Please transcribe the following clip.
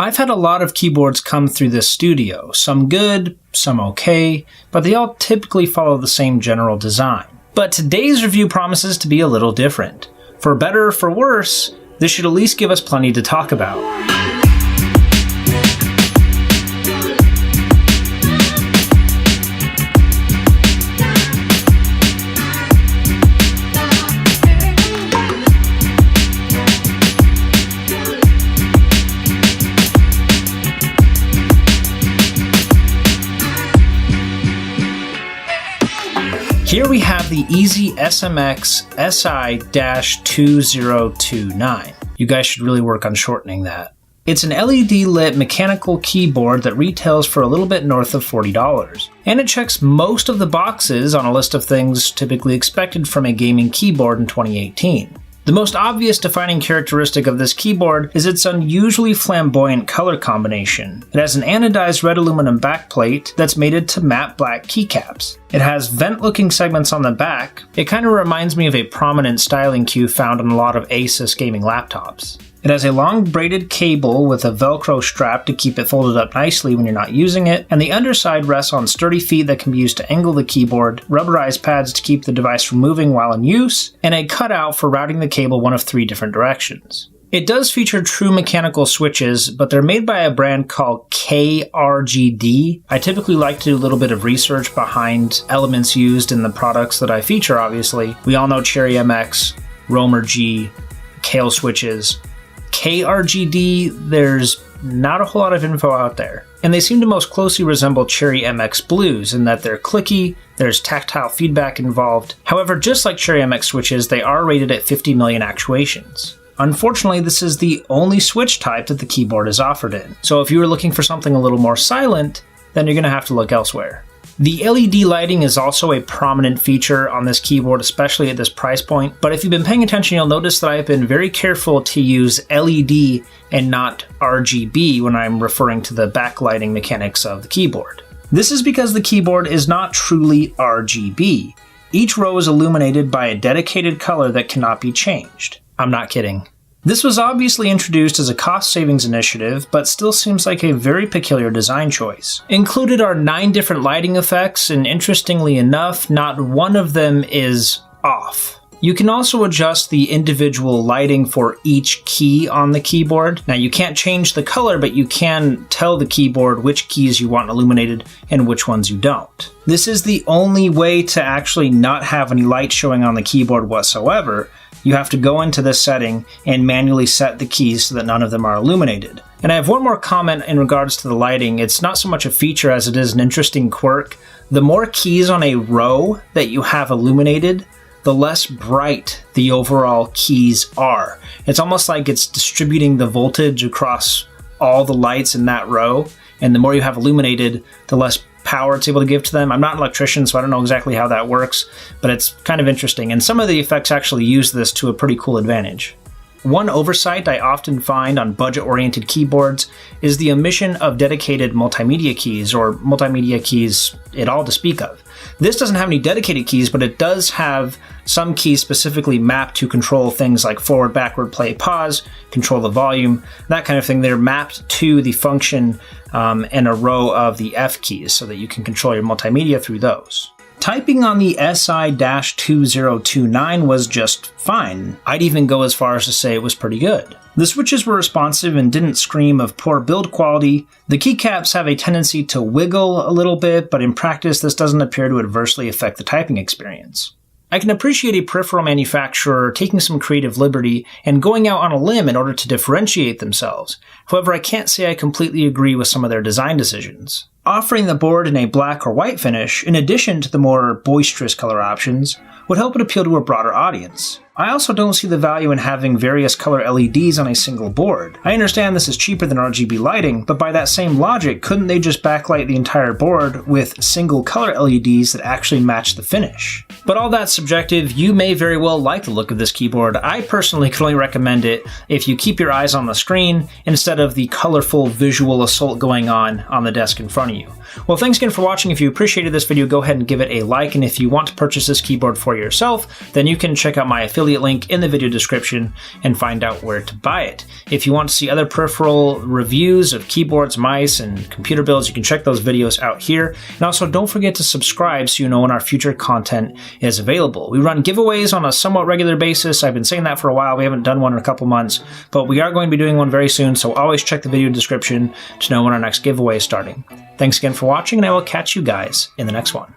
I've had a lot of keyboards come through this studio, some good, some okay, but they all typically follow the same general design. But today's review promises to be a little different. For better or for worse, this should at least give us plenty to talk about. Here we have the EasySMX SI-2029. You guys should really work on shortening that. It's an LED-lit mechanical keyboard that retails for a little bit north of $40, and it checks most of the boxes on a list of things typically expected from a gaming keyboard in 2018. The most obvious defining characteristic of this keyboard is its unusually flamboyant color combination. It has an anodized red aluminum backplate that's mated to matte black keycaps. It has vent-looking segments on the back. It kind of reminds me of a prominent styling cue found on a lot of Asus gaming laptops. It has a long braided cable with a Velcro strap to keep it folded up nicely when you're not using it, and the underside rests on sturdy feet that can be used to angle the keyboard, rubberized pads to keep the device from moving while in use, and a cutout for routing the cable one of 3 different directions. It does feature true mechanical switches, but they're made by a brand called KRGD. I typically like to do a little bit of research behind elements used in the products that I feature, obviously. We all know Cherry MX, Romer G, Kale switches. KRGD, there's not a whole lot of info out there. And they seem to most closely resemble Cherry MX Blues in that they're clicky, there's tactile feedback involved. However, just like Cherry MX switches, they are rated at 50 million actuations. Unfortunately, this is the only switch type that the keyboard is offered in. So if you were looking for something a little more silent, then you're going to have to look elsewhere. The LED lighting is also a prominent feature on this keyboard, especially at this price point, but if you've been paying attention, you'll notice that I've been very careful to use LED and not RGB when I'm referring to the backlighting mechanics of the keyboard. This is because the keyboard is not truly RGB. Each row is illuminated by a dedicated color that cannot be changed. I'm not kidding. This was obviously introduced as a cost savings initiative, but still seems like a very peculiar design choice. Included are 9 different lighting effects, and interestingly enough, not one of them is off. You can also adjust the individual lighting for each key on the keyboard. Now you can't change the color, but you can tell the keyboard which keys you want illuminated and which ones you don't. This is the only way to actually not have any light showing on the keyboard whatsoever. You have to go into this setting and manually set the keys so that none of them are illuminated. And I have one more comment in regards to the lighting. It's not so much a feature as it is an interesting quirk. The more keys on a row that you have illuminated, the less bright the overall keys are. It's almost like it's distributing the voltage across all the lights in that row, and the more you have illuminated, the less power it's able to give to them. I'm not an electrician, so I don't know exactly how that works, but it's kind of interesting, and some of the effects actually use this to a pretty cool advantage. One oversight I often find on budget-oriented keyboards is the omission of dedicated multimedia keys, or multimedia keys at all to speak of. This doesn't have any dedicated keys, but it does have some keys specifically mapped to control things like forward, backward, play, pause, control the volume, that kind of thing. They're mapped to the function and a row of the F keys so that you can control your multimedia through those. Typing on the SI-2029 was just fine. I'd even go as far as to say it was pretty good. The switches were responsive and didn't scream of poor build quality. The keycaps have a tendency to wiggle a little bit, but in practice this doesn't appear to adversely affect the typing experience. I can appreciate a peripheral manufacturer taking some creative liberty and going out on a limb in order to differentiate themselves. However, I can't say I completely agree with some of their design decisions. Offering the board in a black or white finish, in addition to the more boisterous color options, would help it appeal to a broader audience. I also don't see the value in having various color LEDs on a single board. I understand this is cheaper than RGB lighting, but by that same logic, couldn't they just backlight the entire board with single color LEDs that actually match the finish? But all that's subjective. You may very well like the look of this keyboard. I personally can only recommend it if you keep your eyes on the screen instead of the colorful visual assault going on the desk in front of you. Well, thanks again for watching. If you appreciated this video, go ahead and give it a like. And if you want to purchase this keyboard for yourself, then you can check out my affiliate link in the video description and find out where to buy it. If you want to see other peripheral reviews of keyboards, mice, and computer builds, you can check those videos out here. And also, don't forget to subscribe so you know when our future content is available. We run giveaways on a somewhat regular basis. I've been saying that for a while. We haven't done one in a couple months, but we are going to be doing one very soon, so always check the video description to know when our next giveaway is starting. Thanks again for watching, and I will catch you guys in the next one.